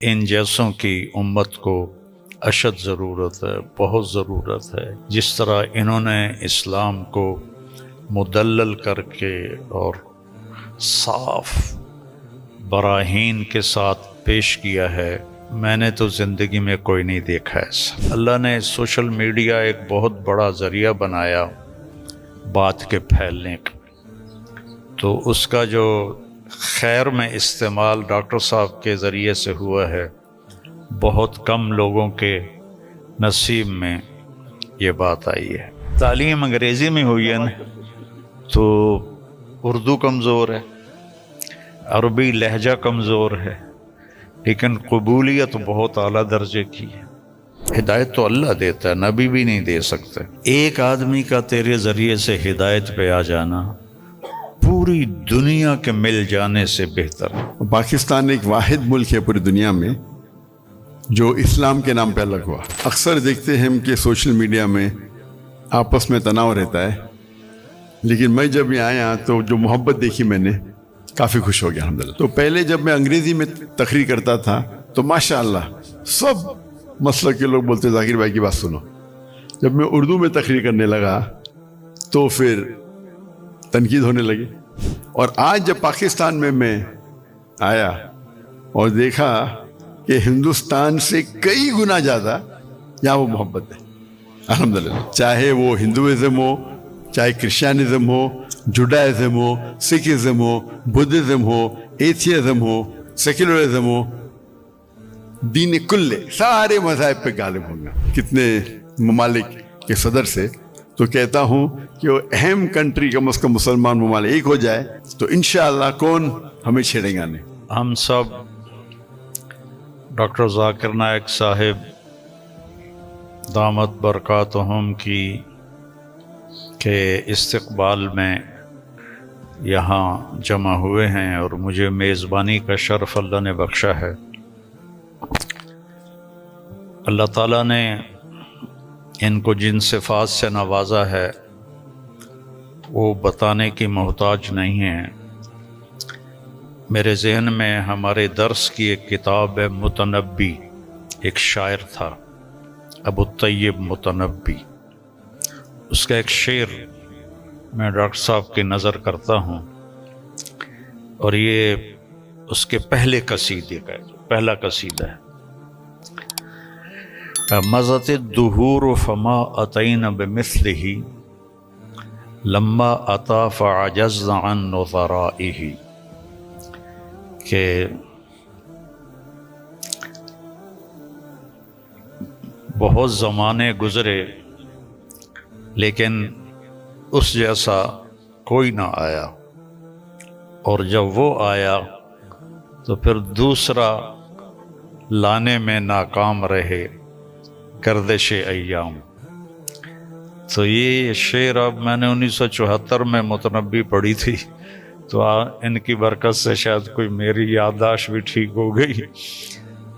ان جیسوں کی امت کو اشد ضرورت ہے، بہت ضرورت ہے۔ جس طرح انہوں نے اسلام کو مدلل کر کے اور صاف براہین کے ساتھ پیش کیا ہے، میں نے تو زندگی میں کوئی نہیں دیکھا ایسا۔ اللہ نے سوشل میڈیا ایک بہت بڑا ذریعہ بنایا بات کے پھیلنے کا، تو اس کا جو خیر میں استعمال ڈاکٹر صاحب کے ذریعے سے ہوا ہے، بہت کم لوگوں کے نصیب میں یہ بات آئی ہے۔ تعلیم انگریزی میں ہوئی ہے نا، تو اردو کمزور ہے، عربی لہجہ کمزور ہے، لیکن قبولیت بہت اعلیٰ درجے کی ہے۔ ہدایت تو اللہ دیتا ہے، نبی بھی نہیں دے سکتے۔ ایک آدمی کا تیرے ذریعے سے ہدایت پہ آ جانا پوری دنیا کے مل جانے سے بہتر ہے۔ پاکستان ایک واحد ملک ہے پوری دنیا میں جو اسلام کے نام پہ الگ ہوا۔ اکثر دیکھتے ہیں ہم کہ سوشل میڈیا میں آپس میں تناؤ رہتا ہے، لیکن میں جب یہاں آیا تو جو محبت دیکھی میں نے، کافی خوش ہو گیا الحمدللہ۔ تو پہلے جب میں انگریزی میں تقریر کرتا تھا تو ماشاءاللہ سب مسلک کے لوگ بولتے ذاکر بھائی کی بات سنو۔ جب میں اردو میں تقریر کرنے لگا تو پھر تنقید ہونے لگی، اور آج جب پاکستان میں آیا اور دیکھا کہ ہندوستان سے کئی گنا زیادہ یہاں وہ محبت ہے الحمدللہ۔ چاہے وہ ہندوازم ہو، چاہے کرسچینزم ہو، جوڈائزم ہو، سکھزم ہو، بدھزم ہو، ایتھیزم ہو، سیکولرزم ہو، دین کل سارے مذاہب پہ غالب ہوں گا۔ کتنے ممالک کے صدر سے تو کہتا ہوں کہ وہ اہم کنٹری کم از کم مسلمان ممالک ایک ہو جائے تو انشاءاللہ کون ہمیں چھیڑے گا نہیں۔ ہم سب ڈاکٹر ذاکر نائک صاحب دامت برکاتہم کی کے استقبال میں یہاں جمع ہوئے ہیں، اور مجھے میزبانی کا شرف اللہ نے بخشا ہے۔ اللہ تعالیٰ نے ان کو جن صفات سے نوازا ہے وہ بتانے کی محتاج نہیں ہیں۔ میرے ذہن میں ہمارے درس کی ایک کتاب ہے متنبی، ایک شاعر تھا ابو الطیب متنبی، اس کا ایک شعر میں ڈاکٹر صاحب کی نظر کرتا ہوں، اور یہ اس کے پہلے قصیدے کا پہلا قصیدہ ہے۔ مضت الدہور فما اتینا بمثلہ لما اتا فعجزنا عن نظرائہ، کہ بہت زمانے گزرے لیکن اس جیسا کوئی نہ آیا، اور جب وہ آیا تو پھر دوسرا لانے میں ناکام رہے گردش ایام۔ تو یہ شعر اب میں نے 1974 میں متنبی پڑھی تھی، تو ان کی برکت سے شاید کوئی میری یادداشت بھی ٹھیک ہو گئی،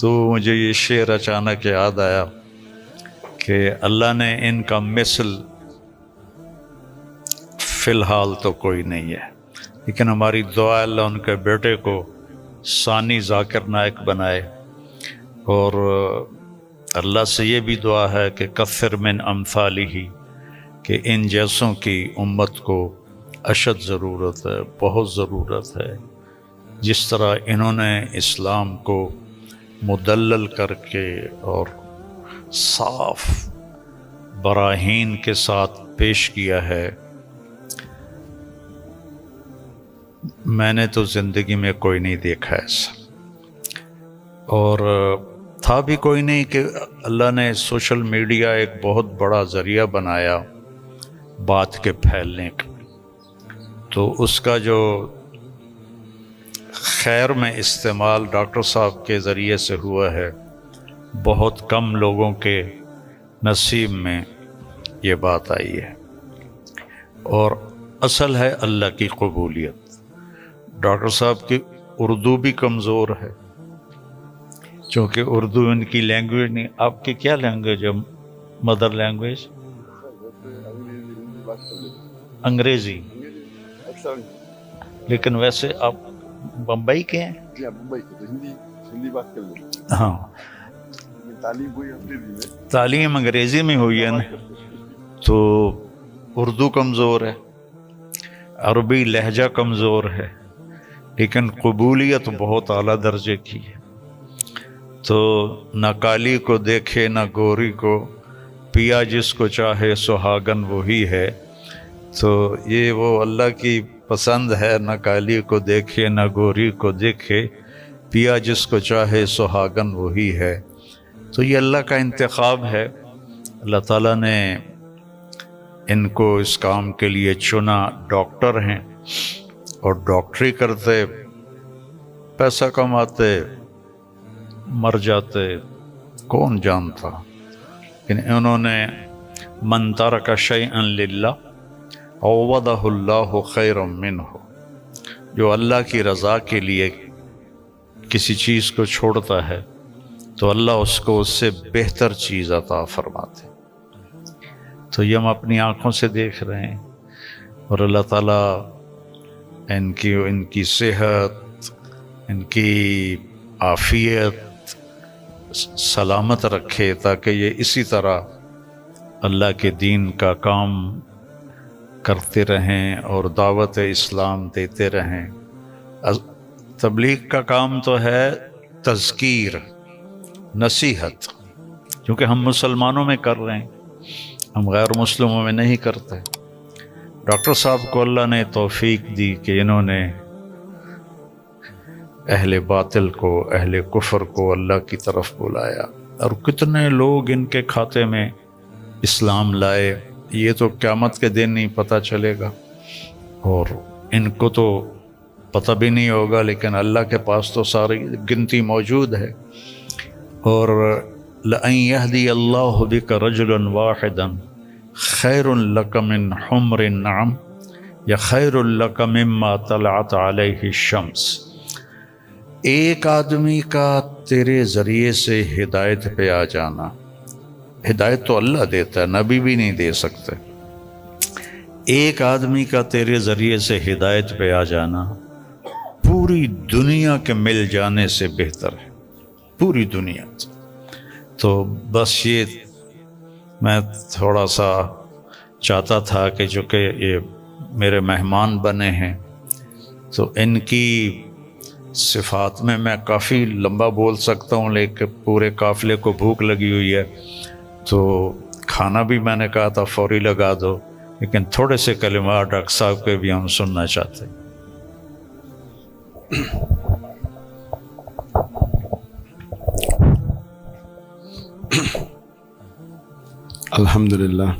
تو مجھے یہ شعر اچانک یاد آیا کہ اللہ نے ان کا مثل فی الحال تو کوئی نہیں ہے، لیکن ہماری دعا اللہ ان کے بیٹے کو ثانی ذاکر نائک بنائے، اور اللہ سے یہ بھی دعا ہے کہ کثر من امثالہ، کہ ان جیسوں کی امت کو اشد ضرورت ہے، بہت ضرورت ہے۔ جس طرح انہوں نے اسلام کو مدلل کر کے اور صاف براہین کے ساتھ پیش کیا ہے، میں نے تو زندگی میں کوئی نہیں دیکھا ایسا، اور تھا بھی کوئی نہیں کہ اللہ نے سوشل میڈیا ایک بہت بڑا ذریعہ بنایا بات کے پھیلنے کا، تو اس کا جو خیر میں استعمال ڈاکٹر صاحب کے ذریعے سے ہوا ہے، بہت کم لوگوں کے نصیب میں یہ بات آئی ہے، اور اصل ہے اللہ کی قبولیت۔ ڈاکٹر صاحب کی اردو بھی کمزور ہے، چونکہ اردو ان کی لینگویج نہیں۔ آپ کی کیا لینگویج ہے مدر لینگویج؟ انگریزی، لیکن ویسے آپ بمبئی کے ہیں؟ ہاں تعلیم انگریزی میں ہوئی ہے نا، تو اردو کمزور ہے، عربی لہجہ کمزور ہے، لیکن قبولیت بہت اعلیٰ درجے کی ہے۔ تو نہ کالی کو دیکھے نہ گوری کو، پیا جس کو چاہے سہاگن وہی ہے۔ تو یہ وہ اللہ کی پسند ہے، نہ کالی کو دیکھے نہ گوری کو دیکھے، پیا جس کو چاہے سہاگن وہی ہے۔ تو یہ اللہ کا انتخاب ہے، اللہ تعالیٰ نے ان کو اس کام کے لیے چنا۔ ڈاکٹر ہیں اور ڈاکٹری کرتے، پیسہ کماتے، مر جاتے، کون جانتا۔ لیکن انہوں نے من ترک شیئا للہ عوضہ اللہ خیرا منہ، جو اللہ کی رضا کے لیے کسی چیز کو چھوڑتا ہے تو اللہ اس کو اس سے بہتر چیز عطا فرماتے۔ تو یہ ہم اپنی آنکھوں سے دیکھ رہے ہیں، اور اللہ تعالیٰ ان کی صحت، ان کی عافیت سلامت رکھے، تاکہ یہ اسی طرح اللہ کے دین کا کام کرتے رہیں اور دعوت اسلام دیتے رہیں۔ تبلیغ کا کام تو ہے تذکیر، نصیحت، کیونکہ ہم مسلمانوں میں کر رہے ہیں، ہم غیر مسلموں میں نہیں کرتے۔ ڈاکٹر صاحب کو اللہ نے توفیق دی کہ انہوں نے اہل باطل کو، اہل کفر کو اللہ کی طرف بلایا، اور کتنے لوگ ان کے کھاتے میں اسلام لائے، یہ تو قیامت کے دن نہیں پتہ چلے گا، اور ان کو تو پتہ بھی نہیں ہوگا، لیکن اللہ کے پاس تو ساری گنتی موجود ہے۔ اور لَأَن يَهْدِيَ اللَّهُ بِكَ رَجُلًا وَاحِدًا خَيْرٌ لَكَ مِنْ حُمْرِ النَّعَمِ یا خَيْرٌ لَكَ مِمَّا طَلَعَتْ عَلَيْهِ الشَّمْسُ۔ ایک آدمی کا تیرے ذریعے سے ہدایت پہ آ جانا، ہدایت تو اللہ دیتا ہے، نبی بھی نہیں دے سکتے، ایک آدمی کا تیرے ذریعے سے ہدایت پہ آ جانا پوری دنیا کے مل جانے سے بہتر ہے، پوری دنیا۔ تو بس یہ میں تھوڑا سا چاہتا تھا کہ جو کہ یہ میرے مہمان بنے ہیں، تو ان کی صفات میں کافی لمبا بول سکتا ہوں، لیکن پورے قافلے کو بھوک لگی ہوئی ہے، تو کھانا بھی میں نے کہا تھا فوری لگا دو، لیکن تھوڑے سے کلمات ڈاکٹر صاحب کے بھی ہم سننا چاہتے ہیں۔ الحمدللہ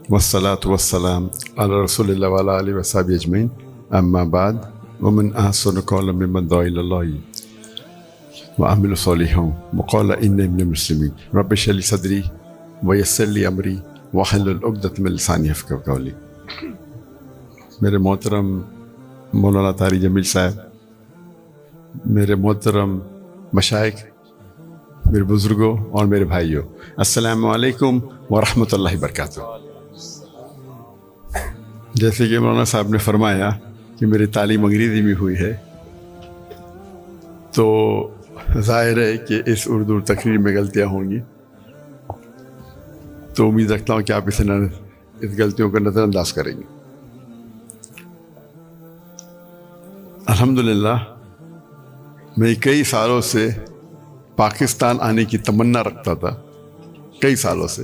والصلاة والسلام علی رسول اللہ وعلی آلہ وصحبہ اجمعین، اما بعد، ومن احسن قولا ممن دعا الی اللہ وعمل صالحا وقال انی من المسلمین رب اشرح لی صدری ویسر لی امری واحلل عقدۃ من لسانی یفقہوا قولی۔ میرے محترم مولانا طاری جمیل صاحب، میرے محترم مشائخ، میرے بزرگوں اور میرے بھائیوں، السلام علیکم ورحمۃ اللہ وبرکاتہ۔ جیسے کہ مولانا صاحب نے فرمایا کہ میری تعلیم انگریزی میں ہوئی ہے، تو ظاہر ہے کہ اس اردو تقریر میں غلطیاں ہوں گی، تو امید رکھتا ہوں کہ آپ اس غلطیوں کو نظر انداز کریں گے۔ الحمدللہ میں کئی سالوں سے پاکستان آنے کی تمنا رکھتا تھا، کئی سالوں سے،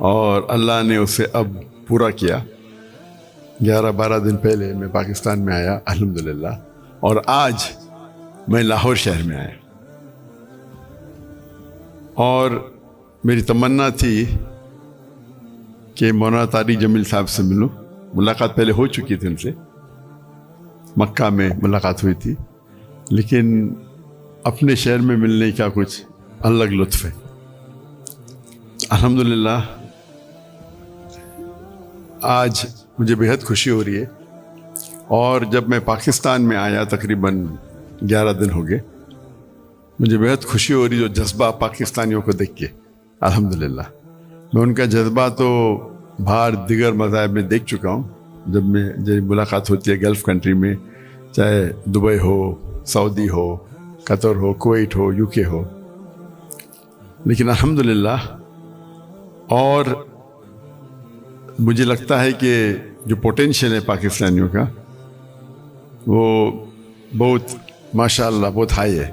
اور اللہ نے اسے اب پورا کیا۔ 11-12 دن پہلے میں پاکستان میں آیا الحمدللہ، اور آج میں لاہور شہر میں آیا، اور میری تمنا تھی کہ مولانا طاری جمیل صاحب سے ملوں۔ ملاقات پہلے ہو چکی تھی ان سے، مکہ میں ملاقات ہوئی تھی، لیکن اپنے شہر میں ملنے کا کچھ الگ لطف ہے۔ الحمدللہ آج مجھے بہت خوشی ہو رہی ہے، اور جب میں پاکستان میں آیا تقریباً 11 دن ہو گئے، مجھے بہت خوشی ہو رہی جو جذبہ پاکستانیوں کو دیکھ کے۔ الحمدللہ میں ان کا جذبہ تو باہر دیگر مذاہب میں دیکھ چکا ہوں، جب ملاقات ہوتی ہے گلف کنٹری میں، چاہے Dubai who, Saudi who, Qatar who, Kuwait who, you کے ہو، لیکن الحمدللہ اور مجھے لگتا ہے کہ جو پوٹینشیل ہے پاکستانیوں کا وہ بہت ماشاءاللہ بہت ہائی ہے.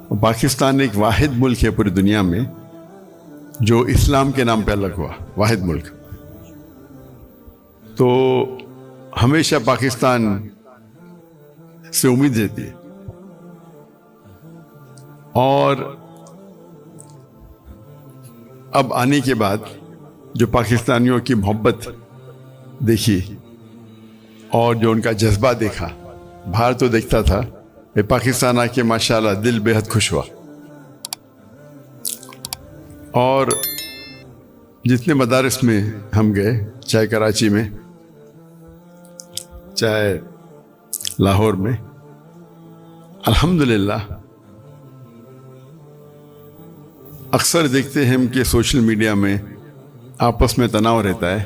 اور پاکستان ایک واحد ملک ہے پوری دنیا میں جو اسلام کے نام پہ الگ ہوا، واحد ملک. تو ہمیشہ پاکستان سے امید رہتی ہے. اور اب آنے کے بعد جو پاکستانیوں کی محبت دیکھی اور جو ان کا جذبہ دیکھا، باہر تو دیکھتا تھا، پاکستان آ کے ماشاءاللہ دل بے حد خوش ہوا. اور جتنے مدارس میں ہم گئے، چاہے کراچی میں، چاہے لاہور میں، الحمدللہ اکثر دیکھتے ہیں ہم کہ سوشل میڈیا میں آپس میں تناؤ رہتا ہے،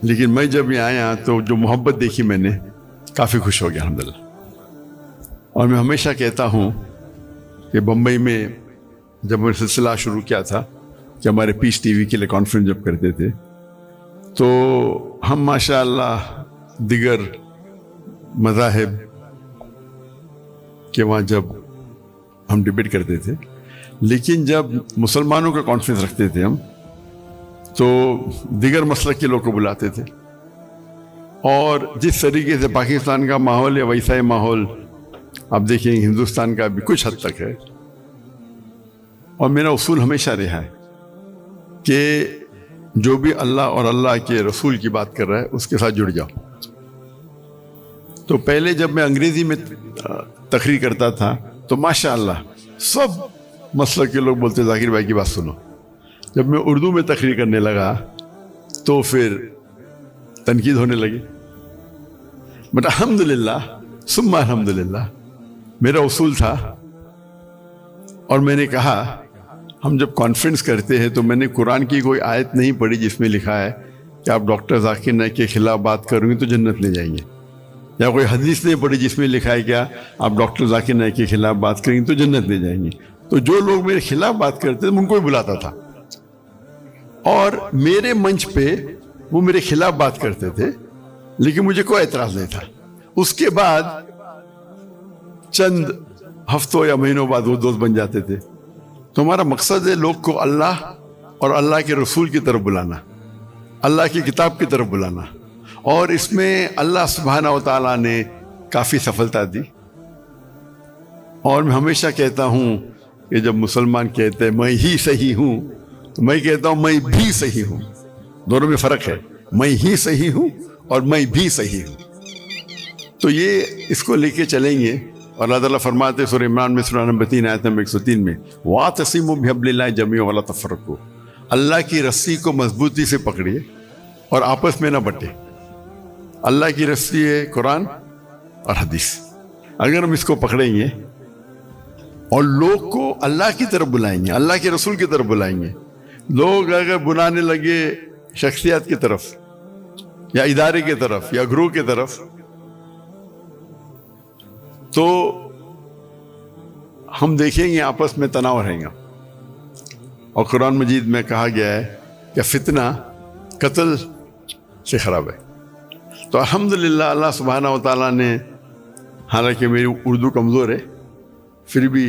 لیکن میں جب یہاں آیا تو جو محبت دیکھی میں نے، کافی خوش ہو گیا الحمدللہ. اور میں ہمیشہ کہتا ہوں کہ بمبئی میں جب میں نے سلسلہ شروع کیا تھا کہ ہمارے پیس ٹی وی کے لیے کانفرنس جب کرتے تھے تو ہم ماشاءاللہ دیگر مذاہب کے وہاں جب ہم ڈبیٹ کرتے تھے، لیکن جب مسلمانوں کا کانفرنس رکھتے تھے ہم تو دیگر مسلک کے لوگ کو بلاتے تھے. اور جس طریقے سے پاکستان کا ماحول ہے ویسا ہی ماحول آپ دیکھیں ہندوستان کا بھی کچھ حد تک ہے. اور میرا اصول ہمیشہ رہا ہے کہ جو بھی اللہ اور اللہ کے رسول کی بات کر رہا ہے اس کے ساتھ جڑ جاؤ. تو پہلے جب میں انگریزی میں تقریر کرتا تھا تو ماشاءاللہ سب مسلک کے لوگ بولتے ذاکر بھائی کی بات سنو. جب میں اردو میں تقریر کرنے لگا تو پھر تنقید ہونے لگی. بٹ الحمدللہ ثم الحمدللہ میرا اصول تھا، اور میں نے کہا ہم جب کانفرنس کرتے ہیں تو میں نے قرآن کی کوئی آیت نہیں پڑھی جس میں لکھا ہے کہ آپ ڈاکٹر ذاکر نائک کے خلاف بات کریں گے تو جنت لے جائیں گے، یا کوئی حدیث نہیں پڑھی جس میں لکھا ہے کیا آپ ڈاکٹر ذاکر نائک کے خلاف بات کریں گے تو جنت لے جائیں گے. تو جو لوگ میرے خلاف بات کرتے تھے میں ان کو بھی بلاتا تھا، اور میرے منچ پہ وہ میرے خلاف بات کرتے تھے لیکن مجھے کوئی اعتراض نہیں تھا. اس کے بعد چند ہفتوں یا مہینوں بعد وہ دوست بن جاتے تھے. تو ہمارا مقصد ہے لوگ کو اللہ اور اللہ کے رسول کی طرف بلانا، اللہ کی کتاب کی طرف بلانا. اور اس میں اللہ سبحانہ و تعالیٰ نے کافی سفلتا دی. اور میں ہمیشہ کہتا ہوں کہ جب مسلمان کہتے ہیں میں ہی صحیح ہوں تو میں کہتا ہوں میں بھی صحیح ہوں. دونوں میں فرق ہے، میں ہی صحیح ہوں اور میں بھی صحیح ہوں. تو یہ اس کو لے کے چلیں گے. اور اللہ تعالیٰ فرماتے ہیں سورہ عمران میں سورہ نمبر 3 آیت نمبر 103 میں وَاعْتَصِمُوا بِحَبْلِ اللَّهِ جَمِيعًا وَلَا تَفَرَّقُوا، اللہ کی رسی کو مضبوطی سے پکڑیے اور آپس میں نہ بٹے. اللہ کی رسی ہے قرآن اور حدیث. اگر ہم اس کو پکڑیں گے اور لوگ کو اللہ کی طرف بلائیں گے، اللہ کے رسول کی طرف بلائیں گے، لوگ اگر بلانے لگے شخصیات کی طرف یا ادارے کی طرف یا گروہ کی طرف تو ہم دیکھیں گے آپس میں تناؤ رہیں گا. اور قرآن مجید میں کہا گیا ہے کہ فتنہ قتل سے خراب ہے. تو الحمدللہ اللہ سبحانہ و تعالیٰ نے، حالانکہ میری اردو کمزور ہے پھر بھی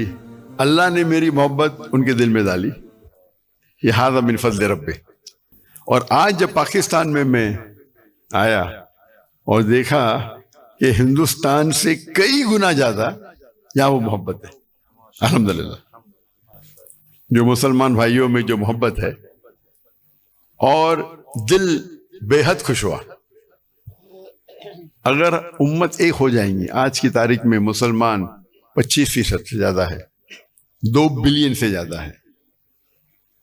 اللہ نے میری محبت ان کے دل میں ڈالی. یہ ھذا من فضل رب. اور آج جب پاکستان میں آیا اور دیکھا کہ ہندوستان سے کئی گنا زیادہ یہاں وہ محبت ہے الحمدللہ. جو مسلمان بھائیوں میں جو محبت ہے اور دل بے حد خوش ہوا. اگر امت ایک ہو جائیں گی، آج کی تاریخ میں مسلمان 25% سے زیادہ ہے، 2 بلین سے زیادہ ہے.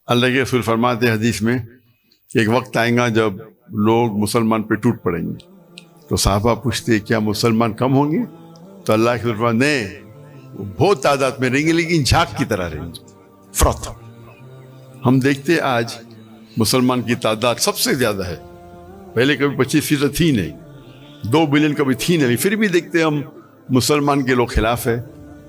اللہ کے رسول فرماتے ہیں حدیث میں کہ ایک وقت آئے گا جب لوگ مسلمان پہ ٹوٹ پڑیں گے. تو صحابہ پوچھتے کیا مسلمان کم ہوں گے؟ تو اللہ کے رسول فرماتے نہیں، وہ بہت تعداد میں رہیں گے لیکن جھاگ کی طرح رہیں گے. فرت ہم دیکھتے آج مسلمان کی تعداد سب سے زیادہ ہے. پہلے کبھی 25% تھی نہیں، 2 بلین کبھی تھی نہیں، پھر بھی دیکھتے ہم مسلمان کے لوگ خلاف ہے.